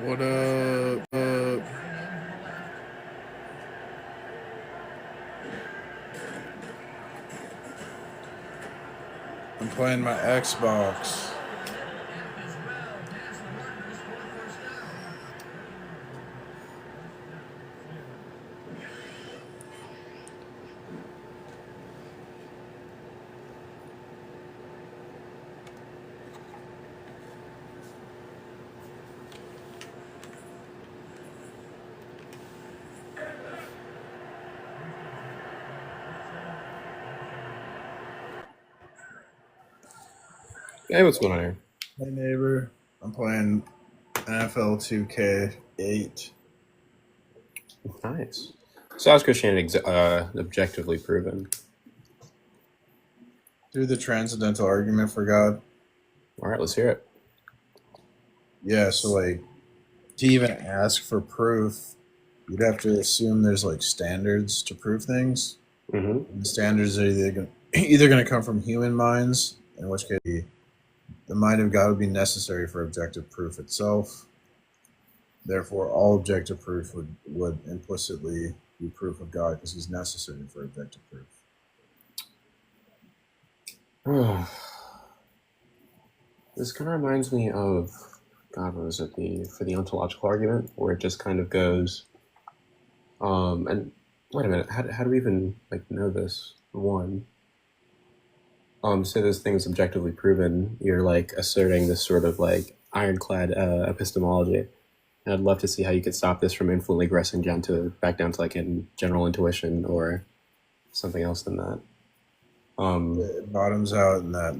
What up? I'm playing my Xbox. Hey, what's going on here? Hey neighbor, I'm playing NFL 2K8. Nice. So how's Christianity objectively proven? Through the transcendental argument for God. All right, let's hear it. Yeah, so like to even ask for proof, you'd have to assume there's like standards to prove things. Mm-hmm. And the standards are either going to come from human minds, in which case the mind of God would be necessary for objective proof itself. Therefore, all objective proof would implicitly be proof of God because he's necessary for objective proof. This kind of reminds me of, God, what was it, for the ontological argument, where it just kind of goes, and wait a minute, how do we even know this? One, say this thing is objectively proven, you're asserting this sort of ironclad epistemology. And I'd love to see how you could stop this from infinitely regressing back down to in general intuition or something else than that. It bottoms out in that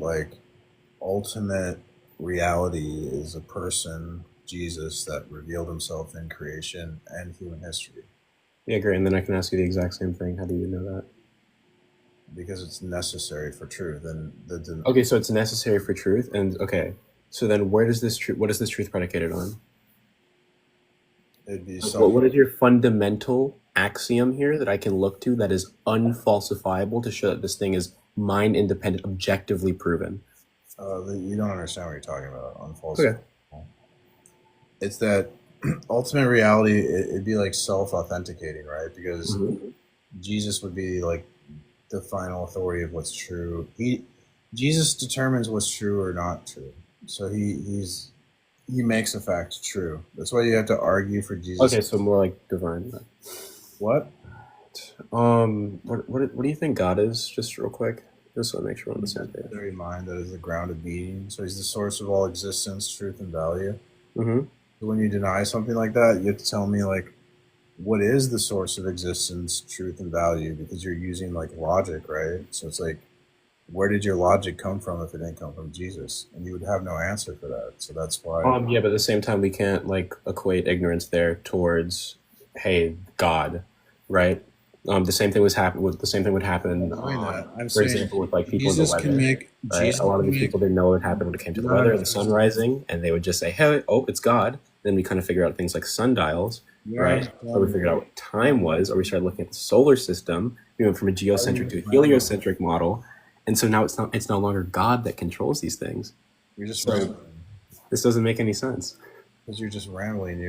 ultimate reality is a person, Jesus, that revealed himself in creation and human history. Yeah, great. And then I can ask you the exact same thing. How do you know that? Because it's necessary for truth. Okay, so it's necessary for truth, and okay, so then what is this truth predicated on? It'd be what is your fundamental axiom here that I can look to that is unfalsifiable to show that this thing is mind independent, objectively proven? You don't understand what you're talking about. Unfalsifiable. Okay. It's that ultimate reality. It'd be like self-authenticating, right? Because Jesus would be like the final authority of what's true. Jesus determines what's true or not true. So he makes a fact true. That's why you have to argue for Jesus. Okay, so more like divine. What? What do you think God is? Just real quick, just so I make sure we're on the same page. Very mind that is the ground of being. So he's the source of all existence, truth, and value. Mm-hmm. So when you deny something like that, you have to tell me what is the source of existence, truth, and value? Because you're using logic, right? So it's where did your logic come from if it didn't come from Jesus? And you would have no answer for that. So that's why. Yeah, but at the same time, we can't equate ignorance there towards, hey, God, right? The same thing would happen. For example, with people Jesus in the weather. Right? A lot of these people didn't know what happened when it came to the weather and the sun rising, and they would just say, "Hey, oh, it's God." Then we kind of figure out things like sundials, right? So we figured out what time was, or we started looking at the solar system. We went from a geocentric to a heliocentric model, and so now it's no longer God that controls these things. You're just rambling. This doesn't make any sense because you're just rambling.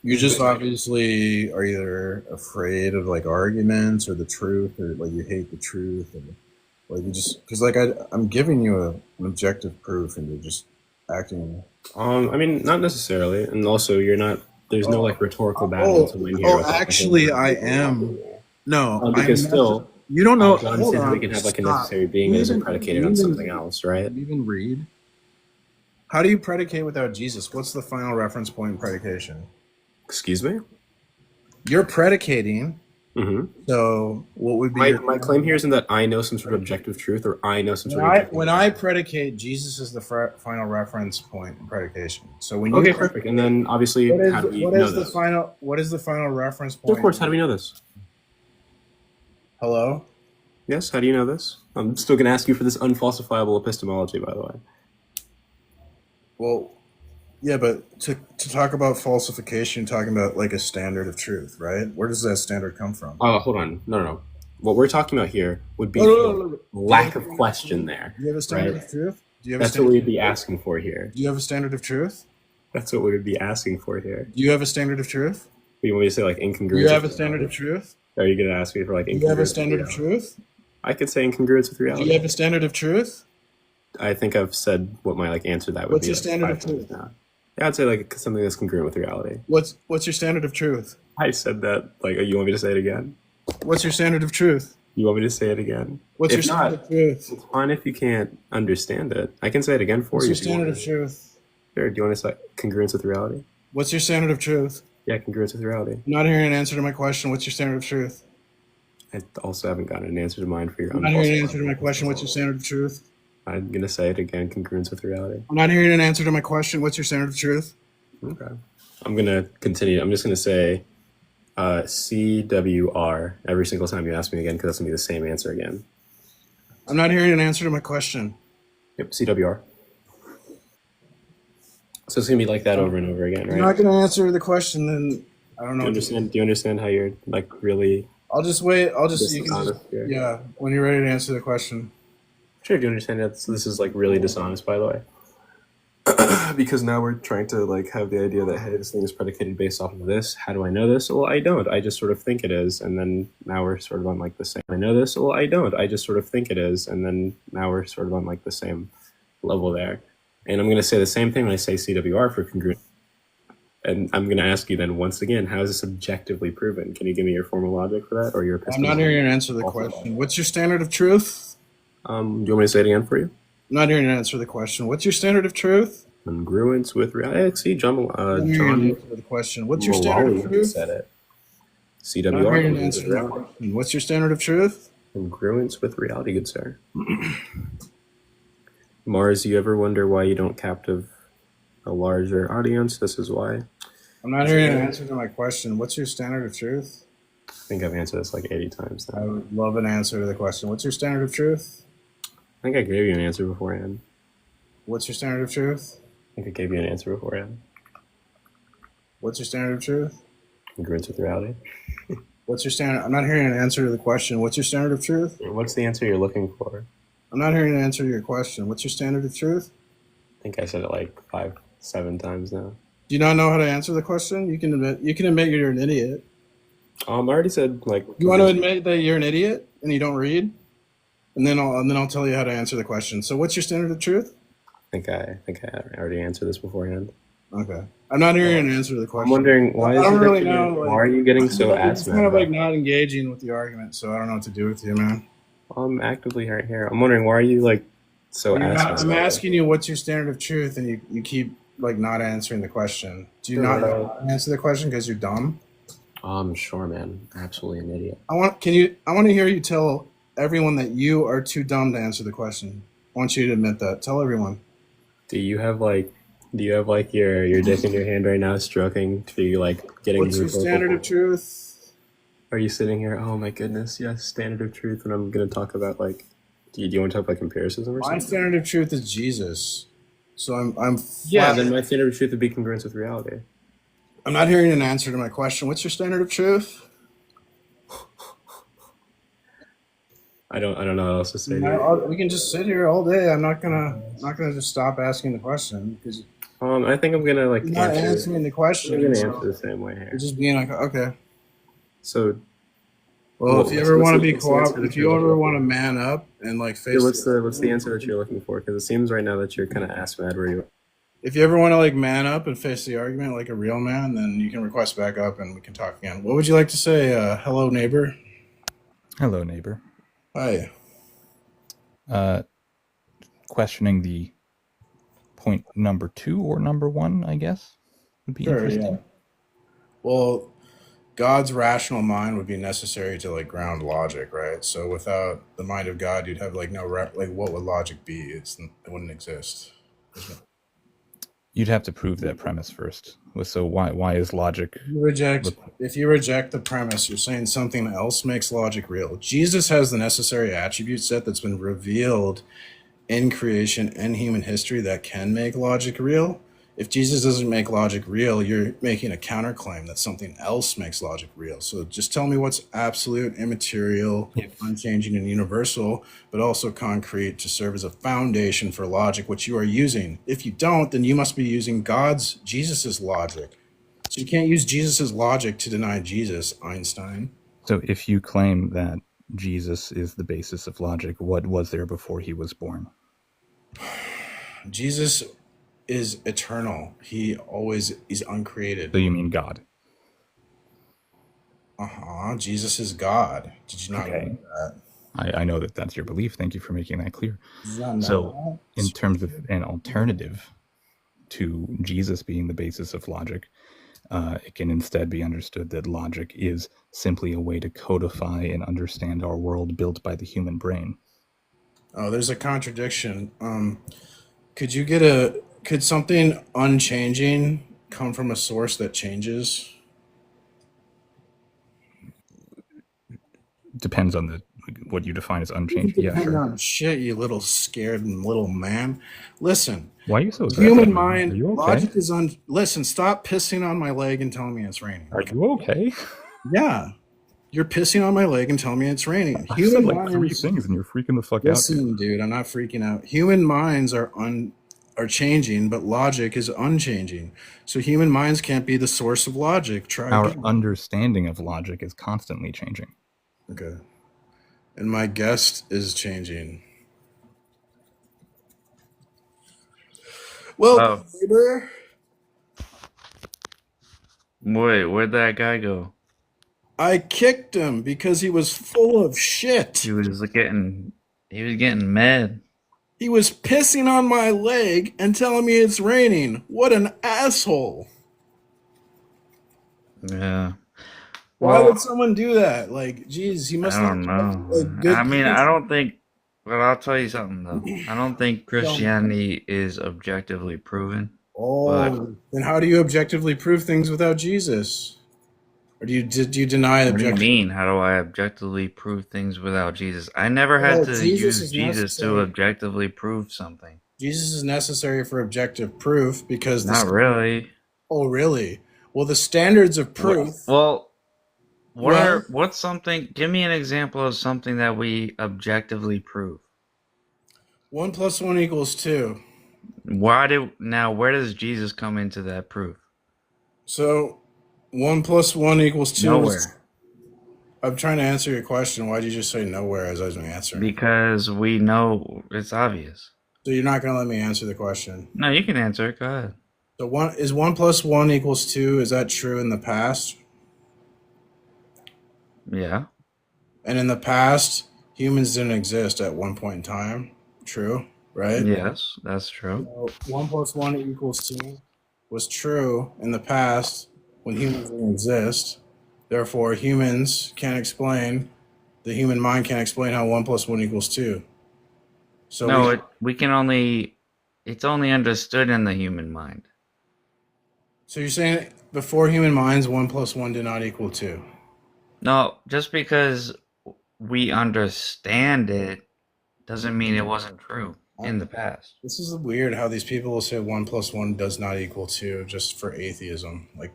You just obviously are either afraid of arguments or the truth, or you hate the truth, and you just because I'm giving you an objective proof, and you're just acting. I mean, not necessarily, and also you're not. There's no rhetorical battle to win here. Actually, I am. No, because still, you don't know. John says we can have a necessary being that isn't predicated on something else, right? You even read. How do you predicate without Jesus? What's the final reference point in predication? Excuse me? You're predicating. Mm-hmm. So what would be my claim here isn't that I know some sort of objective truth or I know some sort of when I predicate, Jesus is the final reference point in predication. So when you perfect. And then obviously how do we know this? What is the final reference point? Of course, how do we know this? Hello? Yes, how do you know this? I'm still going to ask you for this unfalsifiable epistemology, by the way. Well, yeah, but to talk about falsification, talking about a standard of truth, right? Where does that standard come from? Oh, hold on. No. what we're talking about here would be lack of question there. Do you have a standard of truth? That's what we'd be asking for here. Do you have a standard of truth? That's what we would be asking for here. Do you have a standard of truth? You want me to say like incongruence? Do you have a standard of truth? Are you going to ask me for like incongruence? Do you have a standard of truth? I could say incongruence with reality. Do you have a standard of truth? I think I've said what my like answer to that would What's be. What's your standard of truth? Now. Yeah, I'd say like something that's congruent with reality. What's your standard of truth? I said that. Like, you want me to say it again? What's your standard of truth? You want me to say it again? What's your standard of truth? It's fine if you can't understand it. I can say it again for you. What's your standard of truth? Sure. Do you want to say congruence with reality? What's your standard of truth? Yeah, congruence with reality. I'm not hearing an answer to my question. What's your standard of truth? I also haven't gotten an answer to mine for your I'm not hearing an answer to my question. What's your standard of truth? I'm going to say it again, congruence with reality. I'm not hearing an answer to my question. What's your standard of truth? Okay. I'm going to continue. I'm just going to say CWR every single time you ask me again, because that's going to be the same answer again. I'm not hearing an answer to my question. Yep, CWR. So it's going to be like that over and over again, right? You're not going to answer the question, then I don't know. Do you understand how you're like really... I'll just wait. Yeah, when you're ready to answer the question. Sure, do you understand that this is like really dishonest, by the way? Because now we're trying to like have the idea that, hey, this thing is predicated based off of this. How do I know this? Well, I don't. I just sort of think it is. And then now we're sort of on like the same. I know this? Well, I don't. I just sort of think it is. And then now we're sort of on like the same level there. And I'm going to say the same thing when I say CWR for congruent. And I'm going to ask you then once again, how is this objectively proven? Can you give me your formal logic for that or your epistemology? I'm not hearing you answer the question. What's your standard of truth? Do you want me to say it again for you? I'm not hearing you answer the question. What's your standard of truth? Congruence with reality. See, John. Answer the question. What's your standard of truth? Said it. CWR. I'm not hearing you answer the question. What's your standard of truth? Congruence with reality, good sir. Mars, you ever wonder why you don't captive a larger audience? This is why. I'm not hearing an answer to my question. What's your standard of truth? I think I've answered this like 80 times now. I would love an answer to the question. What's your standard of truth? I think I gave you an answer beforehand. What's your standard of truth? I think I gave you an answer beforehand. What's your standard of truth? Congruence with reality. What's your standard? I'm not hearing an answer to the question. What's your standard of truth? What's the answer you're looking for? I'm not hearing an answer to your question. What's your standard of truth? I think I said it like 5-7 times now. Do you not know how to answer the question? You can admit you're an idiot. I already said like. You want to admit that you're an idiot and you don't read, and then I'll tell you how to answer the question. So, what's your standard of truth? I think I already answered this beforehand. Okay, I'm not hearing an answer to the question. I'm wondering why. I don't really know. Why are you getting so ass mad? Kind of like not engaging with the argument, so I don't know what to do with you, man. I'm actively right here. I'm wondering why are you like so ass mad? I'm asking you what's your standard of truth, and you keep like not answering the question. Do you not answer the question because you're dumb? Sure, man. Absolutely an idiot. I want to hear you tell everyone that you are too dumb to answer the question. I want you to admit that. Tell everyone. Do you have like your dick in your hand right now, stroking to be like getting? What's your standard of truth? Are you sitting here? Oh my goodness, yes, standard of truth. And I'm gonna talk about like, do you want to talk about empiricism or something? My standard of truth is Jesus. So I'm. Yeah, then my standard of truth would be congruence with reality. I'm not hearing an answer to my question. What's your standard of truth? I don't know what else to say. We can just sit here all day. I'm not gonna just stop asking the question because. I think I'm gonna like. You're not answering the question. I'm gonna answer the same way here. You're just being like, okay. So. Well, if you ever want to be cooperative, if you ever want to man up and like face. What's the answer that you're looking for? Because it seems right now that you're kind of ass mad where you are. If you ever want to like man up and face the argument like a real man, then you can request back up and we can talk again. What would you like to say? Hello, neighbor. Hello, neighbor. Hi. Questioning the point number 2 or number 1, I guess, would be interesting. Yeah. Well, God's rational mind would be necessary to like ground logic, right? So without the mind of God, you'd have like no like what would logic be? It wouldn't exist. You'd have to prove that premise first. So why is logic? If you reject the premise, you're saying something else makes logic real. Jesus has the necessary attribute set that's been revealed in creation and human history that can make logic real. if Jesus doesn't make logic real, you're making a counterclaim that something else makes logic real. So just tell me what's absolute, immaterial, unchanging, and universal, but also concrete to serve as a foundation for logic, which you are using. If you don't, then you must be using Jesus's logic. So you can't use Jesus's logic to deny Jesus, Einstein. So if you claim that Jesus is the basis of logic, what was there before he was born? Jesus is eternal. He always is uncreated. So you mean God? Jesus is God. Did you not know that? I know that that's your belief. Thank you for making that clear. So in terms of an alternative to Jesus being the basis of logic, it can instead be understood that logic is simply a way to codify and understand our world built by the human brain. Oh, there's a contradiction. Could something unchanging come from a source that changes? Depends on what you define as unchanging. Yeah, sure. On shit, you little scared little man. Listen. Why are you so aggressive? Human mind, are you okay? Logic is Listen, stop pissing on my leg and telling me it's raining. Are you okay? Yeah. You're pissing on my leg and telling me it's raining. I said like 3 things and you're freaking the fuck out. Listen, dude, I'm not freaking out. Human minds are changing, but logic is unchanging. So human minds can't be the source of logic. Our understanding of logic is constantly changing. Okay. And my guest is changing. Well, neighbor. Wait, where'd that guy go? I kicked him because he was full of shit. He was getting mad. He was pissing on my leg and telling me it's raining. What an asshole. Yeah. Why would someone do that? Like, geez, he must. I don't know. I mean, I don't think. But I'll tell you something though. I don't think Christianity is objectively proven. Oh, then how do you objectively prove things without Jesus? Or did you deny What do you mean? How do I objectively prove things without Jesus? I never had to use Jesus to objectively prove something. Jesus is necessary for objective proof because not really. Oh, really? Well, the standards of proof. What's something? Give me an example of something that we objectively prove. 1 + 1 = 2. Where does Jesus come into that proof? So 1 + 1 = 2. Nowhere. I'm trying to answer your question. Why'd you just say nowhere as I was answering? Because we know it's obvious. So you're not going to let me answer the question? No, you can answer it. Go ahead. So 1 + 1 = 2. Is that true in the past? Yeah. And in the past, humans didn't exist at one point in time. True, right? Yes, that's true. So 1 + 1 = 2 was true in the past when humans didn't exist. Therefore, humans can't explain. The human mind can't explain how 1 + 1 = 2. So no, it's only understood in the human mind. So you're saying before human minds, 1 + 1 did not equal 2? No, just because we understand it doesn't mean it wasn't true in the past. This is weird how these people will say 1 + 1 does not equal 2 just for atheism. Like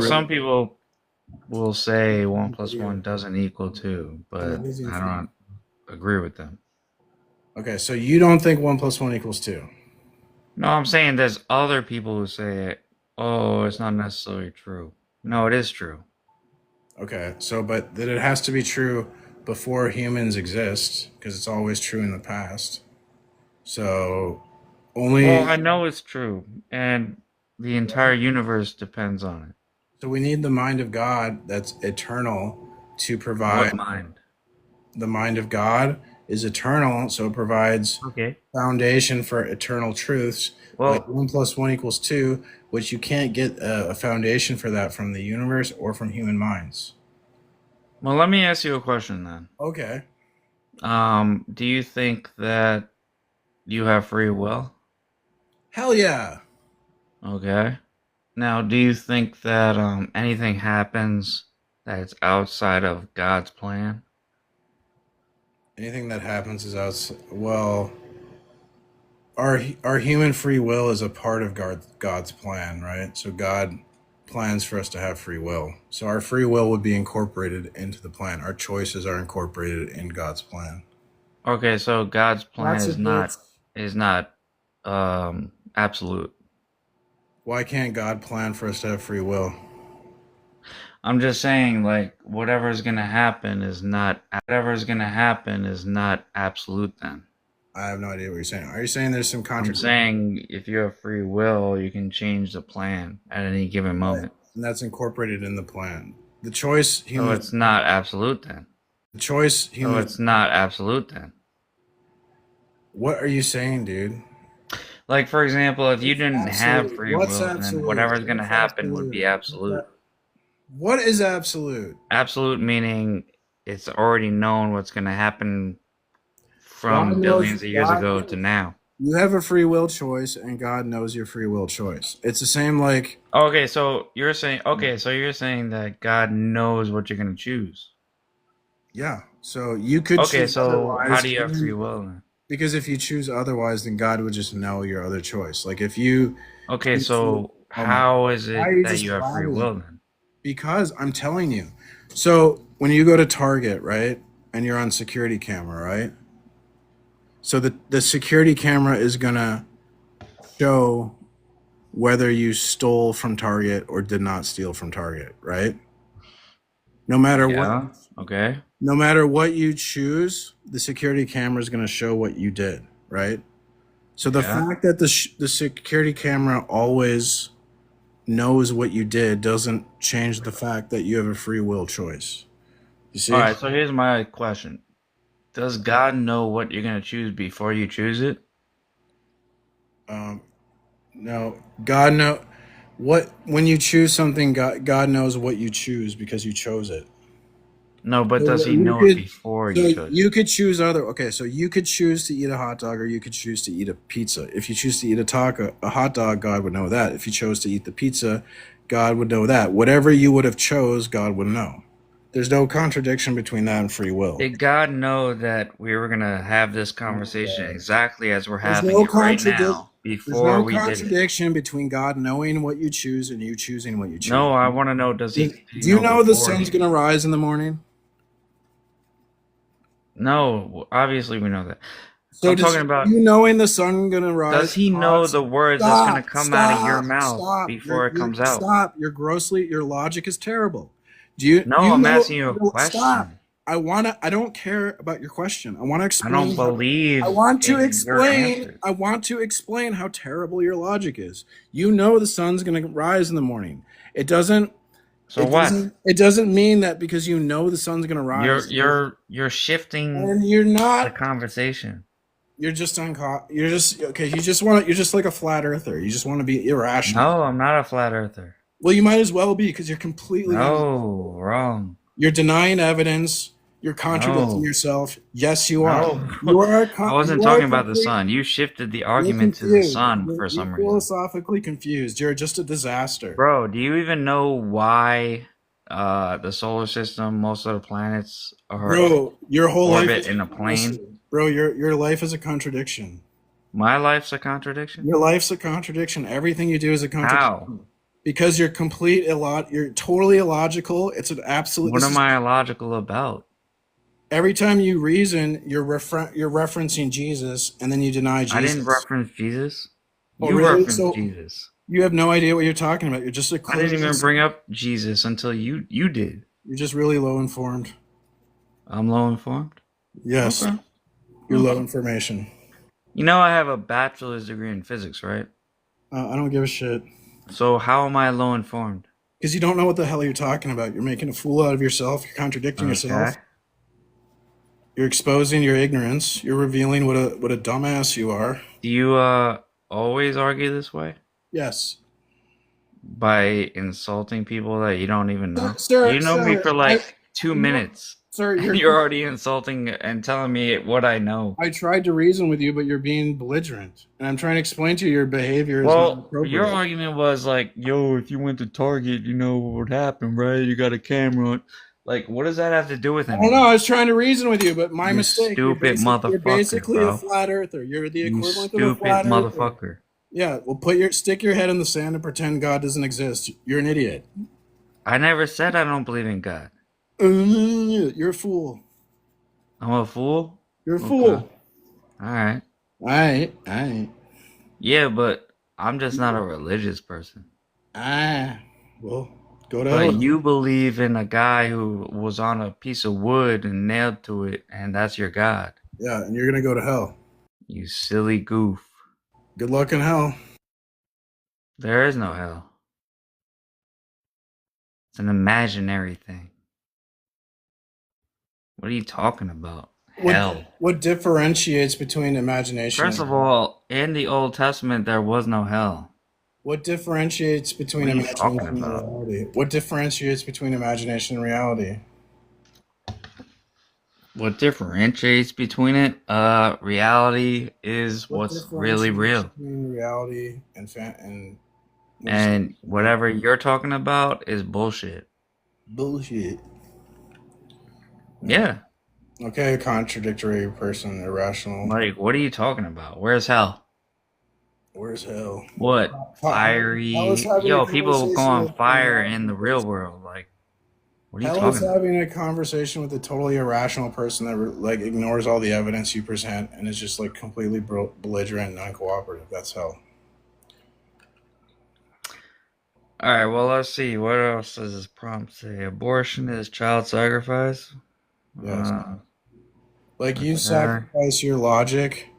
some people will say 1 + 1 doesn't equal 2, but I don't agree with them. Okay, so you don't think 1 + 1 = 2? No, I'm saying there's other people who say, oh, it's not necessarily true. No, it is true. Okay, so but that it has to be true before humans exist because it's always true in the past. So only. Well, I know it's true, and the entire universe depends on it. So we need the mind of God that's eternal to provide. What mind? The mind of God is eternal, so it provides foundation for eternal truths. Well, like 1 + 1 = 2, which you can't get a foundation for that from the universe or from human minds. Well, let me ask you a question then. Okay. Do you think that you have free will? Hell yeah. Okay. Now, do you think that anything happens that's outside of God's plan? Anything that happens is outside. Well, our human free will is a part of God's plan, right? So God plans for us to have free will. So our free will would be incorporated into the plan. Our choices are incorporated in God's plan. Okay, so God's plan is not absolute. Why can't God plan for us to have free will? I'm just saying, like, whatever's gonna happen is not absolute then. I have no idea what you're saying. Are you saying there's some contradiction? I'm saying if you have free will, you can change the plan at any given moment. And that's incorporated in the plan. The choice So it's not absolute then. The choice So it's not absolute then. What are you saying, dude? Like, for example, if you didn't have free will, then whatever's going to happen would be absolute. What is absolute? Absolute meaning it's already known what's going to happen from billions of years ago to now. You have a free will choice, and God knows your free will choice. It's the same like... Okay, so you're saying that God knows what you're going to choose. Yeah, so you could choose so how do you have free will then? Because if you choose otherwise, then God would just know your other choice. Like if you... Okay, so how is it that you have free will then? Because I'm telling you. So when you go to Target, right, and you're on security camera, right? So the security camera is going to show whether you stole from Target or did not steal from Target, right? No matter what. Okay. No matter what you choose, the security camera is going to show what you did, right? So the fact that the security camera always knows what you did doesn't change the fact that you have a free will choice. You see? All right, so here's my question. Does God know what you're going to choose before you choose it? No. God know what when you choose something, God knows what you choose because you chose it. No, but does he know it before you chose it? You could choose so you could choose to eat a hot dog or you could choose to eat a pizza. If you choose to eat a hot dog, God would know that. If you chose to eat the pizza, God would know that. Whatever you would have chose, God would know. There's no contradiction between that and free will. Did God know that we were going to have this conversation exactly as we're having it right now before we did it? There's no contradiction between God knowing what you choose and you choosing what you choose. No, I want to know, does he... Do you know the sun's going to rise in the morning? No, obviously we know that. So I'm talking about you knowing the sun going to rise. Does he know the words that's going to come out of your mouth before it comes out? Stop. Your logic is terrible. I'm asking you a question. Stop. I don't care about your question. I want to explain. I don't believe. I want to explain how terrible your logic is. You know the sun's going to rise in the morning. It doesn't. It doesn't mean that because you know the sun's going to rise. You're shifting. And you're not the conversation. You're just You're just okay. You're just like a flat earther. You just want to be irrational. No, I'm not a flat earther. Well, you might as well be because you're completely wrong. You're denying evidence. You're contradicting yourself. Yes, you are. You are. I wasn't talking about the sun. You shifted the argument to the sun for some reason. Philosophically confused. You're just a disaster. Bro, do you even know why the solar system, most of the planets are your whole orbit in a plane? Bro, your life is a contradiction. My life's a contradiction? Your life's a contradiction. Everything you do is a contradiction. How? Because you're you're totally illogical. It's an absolute... What am I illogical about? Every time you reason, you're referencing Jesus, and then you deny Jesus. I didn't reference Jesus. You referenced Jesus. You have no idea what you're talking about. You're just a... I didn't even bring up Jesus until you did. You're just really low informed. I'm low informed? Yes. Okay. You're low information. You know I have a bachelor's degree in physics, right? I don't give a shit. So how am I low informed? Because you don't know what the hell you're talking about. You're making a fool out of yourself. You're contradicting yourself. You're exposing your ignorance. You're revealing what a dumbass you are. Do you always argue this way? Yes. By insulting people that you don't even know? Sir, you know me for like 2 minutes. Sir, you're already insulting and telling me what I know. I tried to reason with you, but you're being belligerent. And I'm trying to explain to you your behavior is not appropriate. Your argument was like, yo, if you went to Target, you know what would happen, right? You got a camera. Like, what does that have to do with I anything? don't know. I was trying to reason with you, but my You mistake. stupid You're basically a bro. flat earther. You're the You equivalent of a stupid flat earther. motherfucker. Yeah, well, stick your head in the sand and pretend God doesn't exist. You're an idiot. I never said I don't believe in God. You're a fool. I'm a fool? You're a Okay. fool. Alright. Alright. Yeah, but I'm just not a religious person. Well, go to But hell. you believe in a guy who was on a piece of wood and nailed to it, and that's your God. Yeah, and you're gonna go to hell. You silly goof. Good luck in hell. There is no hell. It's an imaginary thing. What are you talking about? Hell. What differentiates between imagination? First of all, in the Old Testament, there was no hell. What differentiates between imagination and reality? What differentiates between imagination and reality? What differentiates between it? Reality is what's really real. Between reality and whatever you're talking about is bullshit. Bullshit. Yeah. Okay, contradictory person, irrational. Like, what are you talking about? Where's hell? Where's hell? What? Fiery? Yo, people go on fire in the real world. Like, what are you talking about? Having a conversation with a totally irrational person that like ignores all the evidence you present and is just like completely belligerent and non-cooperative. That's hell. All right, well, let's see. What else does this prompt say? Abortion is child sacrifice? Yes. Like you sacrifice your logic.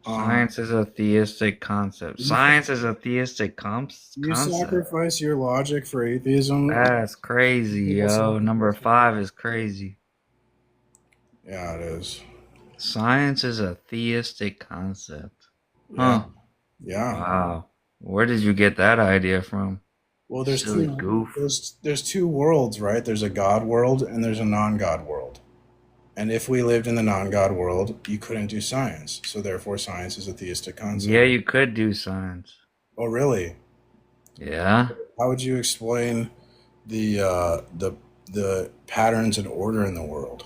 Science is a theistic concept. Science is a theistic concept. You sacrifice your logic for atheism? That's crazy, yo. Number 5 is crazy. Yeah, it is. Science is a theistic concept. Yeah. Huh. Yeah. Wow. Where did you get that idea from? Well, there's two worlds, right? There's a God world and there's a non-God world. And if we lived in the non-God world, you couldn't do science. So therefore, science is a theistic concept. Yeah, you could do science. Oh, really? Yeah. How would you explain the patterns and order in the world?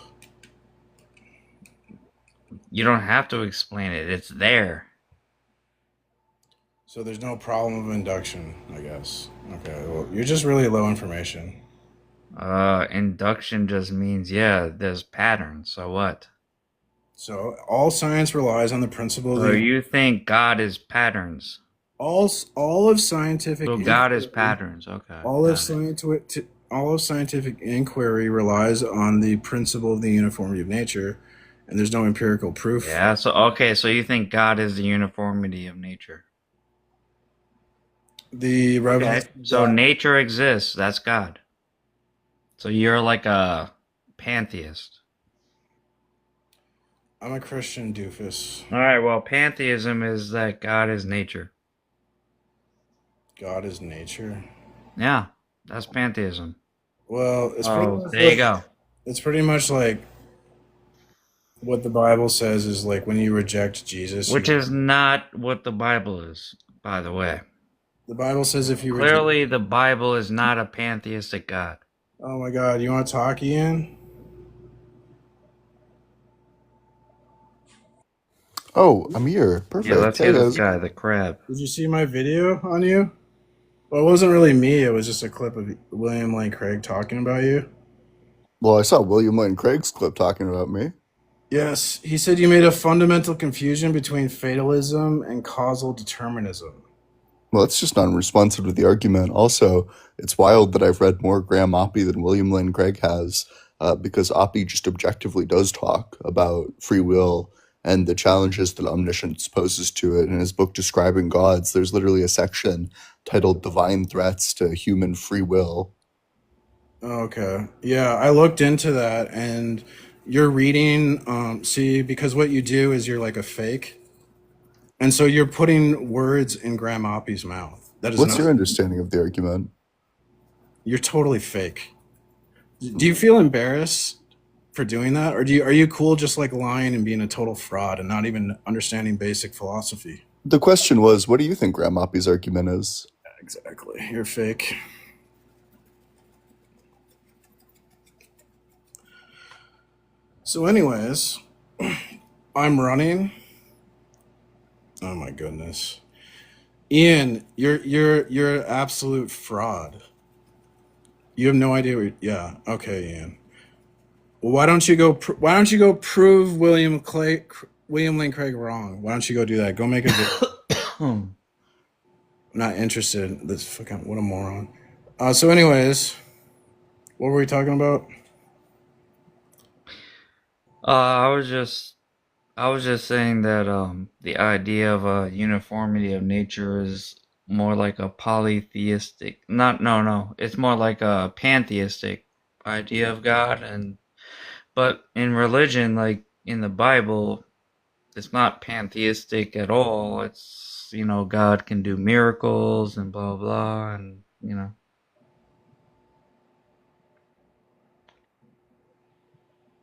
You don't have to explain it. It's there. So there's no problem of induction, I guess. Okay, well, you're just really low information. Induction just means, yeah, there's patterns. So what? So all science relies on the principle. So you think God is patterns? All of scientific. So God is patterns. Okay. All of scientific inquiry relies on the principle of the uniformity of nature, and there's no empirical proof. Yeah. So okay. So you think God is the uniformity of nature? The revelation. Okay. So nature exists. That's God. So you're like a pantheist. I'm a Christian doofus. All right, well, pantheism is that God is nature. God is nature? Yeah, that's pantheism. Well, it's there you go. It's pretty much like what the Bible says is like when you reject Jesus. Which is not what the Bible is, by the way. The Bible says if you Clearly, the Bible is not a pantheistic God. Oh my God, you want to talk, Ian? Oh, I'm here. Perfect. Yeah, let's hear this guy, the crab. Did you see my video on you? Well, it wasn't really me. It was just a clip of William Lane Craig talking about you. Well, I saw William Lane Craig's clip talking about me. Yes, he said you made a fundamental confusion between fatalism and causal determinism. Well, it's just non-responsive to the argument. Also, it's wild that I've read more Graham Oppy than William Lane Craig has, because Oppy just objectively does talk about free will and the challenges that omniscience poses to it. In his book Describing Gods, there's literally a section titled Divine Threats to Human Free Will. Okay. Yeah, I looked into that, and you're reading, because what you do is you're like a fake. And so you're putting words in Graham Oppy's mouth. That is What's your understanding of the argument? You're totally fake. Do you feel embarrassed for doing that? Or are you cool just like lying and being a total fraud and not even understanding basic philosophy? The question was, what do you think Graham Oppy's argument is? Exactly. You're fake. So, anyways, I'm running. Oh my goodness, Ian, you're an absolute fraud. You have no idea what. Yeah, okay, Ian. Well, why don't you go? Why don't you go prove William Lane Craig wrong? Why don't you go do that? Go make a video. Not interested in this fucking, what a moron. So anyways, what were we talking about? I was just saying that the idea of a uniformity of nature is more like a polytheistic, not no, it's more like a pantheistic idea of God. And but in religion, like in the Bible, it's not pantheistic at all. It's, God can do miracles and blah blah, and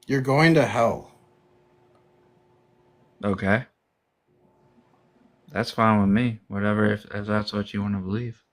You're going to hell. Okay, that's fine with me. Whatever, if that's what you want to believe.